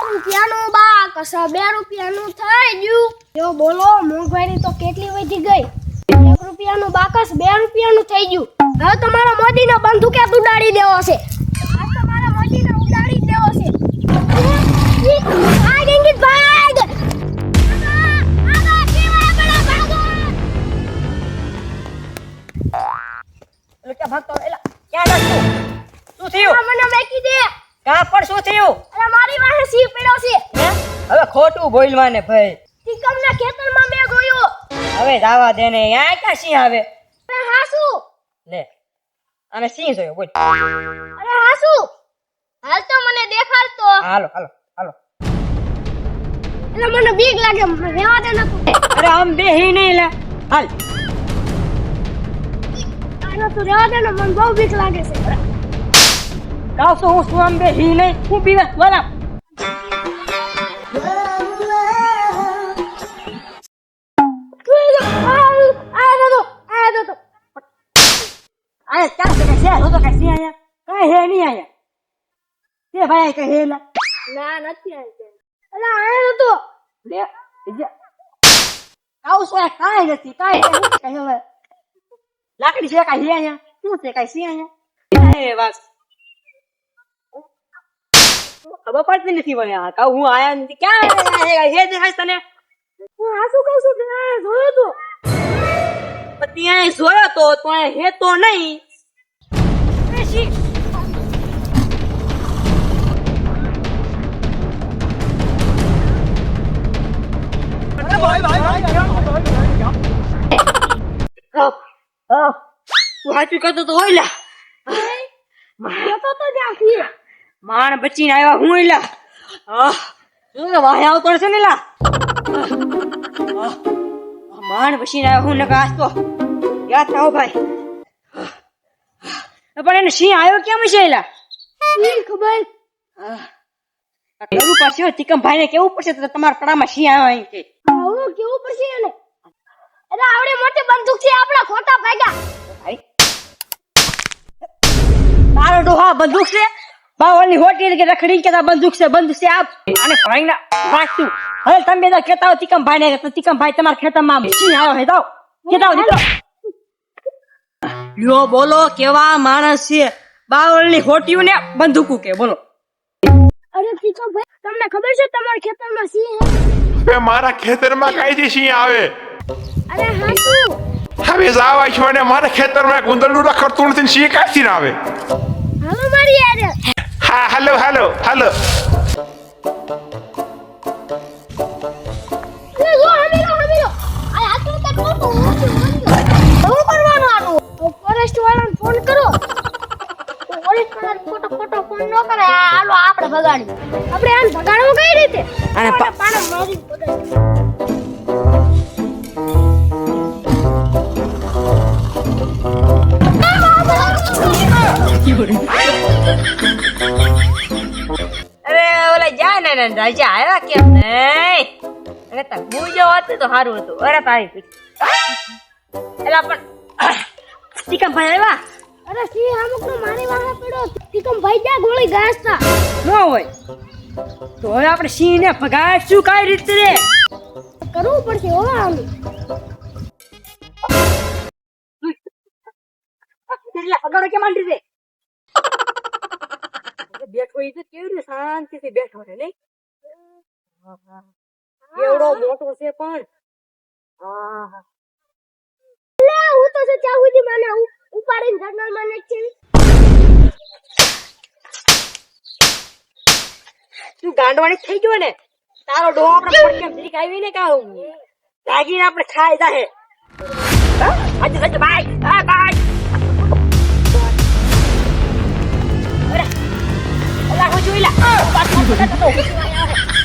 રૂપિયાનું બાકસ 2 રૂપિયાનું થઈ ગયું જો બોલો મોંઘવારી તો કેટલી વધી ગઈ 1 રૂપિયાનું બાકસ 2 રૂપિયાનું થઈ ગયું હવે તમારા મોદીને બંદૂકે ઉડાડી દેવો છે આ તમારા મોદીને ઉડાડી દેવો છે આ ગંગીત ભાગ લુચ્ચા ભાગતો એલા ક્યાં જાસ તું શું થયું મને મેકી દે કા પણ શું થયું અરે મારી વાહે સી પડ્યો છે હે હવે ખોટું બોલ માને ભાઈ ટીકમના ખેતરમાં મેં ગયો હવે જાવા દે ને આ ક્યાં સિંહ આવે અરે હાસુ લે આને સિંહ જોયો બોલ અરે હાસુ હાલ તો મને દેખાડ તો હાલો હાલો હાલો એટલે મને બીક લાગે રેવા દે ન તું અરે આમ બેહી નહીં લે હાલ આનો તું રેવા દે ને મને બહુ બીક લાગે છે કાવસો હું શું આમ બેહી નહીં હું પીવે બોલા આયા ક્યાં છે છે હું તો કઈ સિંહ આયા કઈ હે નહીં આયા તે ભાઈ કઈ હે લા ના નથી આવી અલા આયો તો લે બીજા કાવસો કાઈ નથી કાઈ કઈ હવે લાકડી છે કઈ હે આયા શું છે કઈ સિંહ આયા એ વાત ખબર પડતી નથી મને આ કહું હું આયા નથી ક્યાં હે દેખાય તને હું હાસુ કહું છું કે જોયો તો પણ ત્યાં જોયો તો હે તો નહીં સાચું કહેતો તો હોય લા માણ બચીને આવ્યા હું લા શું કે વાહે આવતો છે ને લા માણ બચીને આવ્યા હું નકા આજ તો યાદ થાઓ ભાઈ પણ એને સિંહ આવ્યો કેમ છે લા ખબર કેવું પડશે તિકમ ભાઈ ને કેવું પડશે તો તમારા પડામાં સિંહ આવ્યો અહીં કે આવું કેવું પડશે એને અરે આવડે મોટી બંદૂક છે આપણા ખોટા ભાગ્યા ભાઈ તારો ડોહા બંદૂક છે બાવળની હોટી કે રખડી કે બંદૂક છે આપ આને ભાઈ ના રાખતું હવે તમે બધા કહેતા હો તિકમ ભાઈ ને તિકમ ભાઈ તમારા ખેતરમાં સિંહ આવ્યો હે દાવ કેતા દીકરો લ્યો બોલો કેવા માણસ છે બાવળની હોટીયું ને બંદૂકું કે બોલો અરે ટીકો ભાઈ તમને ખબર છે તમારા ખેતરમાં સિંહ હે બે મારા ખેતરમાં કઈથી સિંહ આવે અરે હાસુ હવે જાવા છો ને મારા ખેતરમાં ગુંદરનું રખડતું નથી સિંહ કાઢી ના આવે હાલો મારી યાર હા હાલો હાલો હાલો હમીરો આ હાથ તો કોણ હું કરવાનો આનું ફોરેસ્ટ વાળાને ફોન કરો ફોરેસ્ટ વાળાને ફોટો ફોન ન કરે હાલો આપણે ભગાડી આપણે આને ભગાડવું કઈ રીતે આને પાણા મારી ભગાડી અરે ઓલા જાય ને રાજા આવ્યા કેમ નહીં અરે તા ગુજો હતું તો સારું હતું અરે તારી એલા પણ ટીકમ ભાઈ આવ્યા અરે સિંહ અમુકનો મારી વાહે પડ્યો ટીકમ ભાઈ જા ગોળી ઘાસતા ન હોય તો હવે આપણે સિંહ ને ભગાડશું કઈ રીતે રે કરવું પડશે હો આનું ભગાડો કે માંડી રે બેઠો એ તો કેવી રીતે શાંતિથી બેઠો છે નહીં કેવડો મોટો છે પણ લે હું તો ચા સુધી મને ઉપાડીને જંગલમાં નાખી તું ગાંડવાણી થઈ ગયો ને તારો ડોહો આપણે પડકેમ ધીક આવી ને કાઉ જાગીને આપણે ખાઈ જાહે આજે સચ બાય આ બાય અરે અલા હું જોઈલા પાછો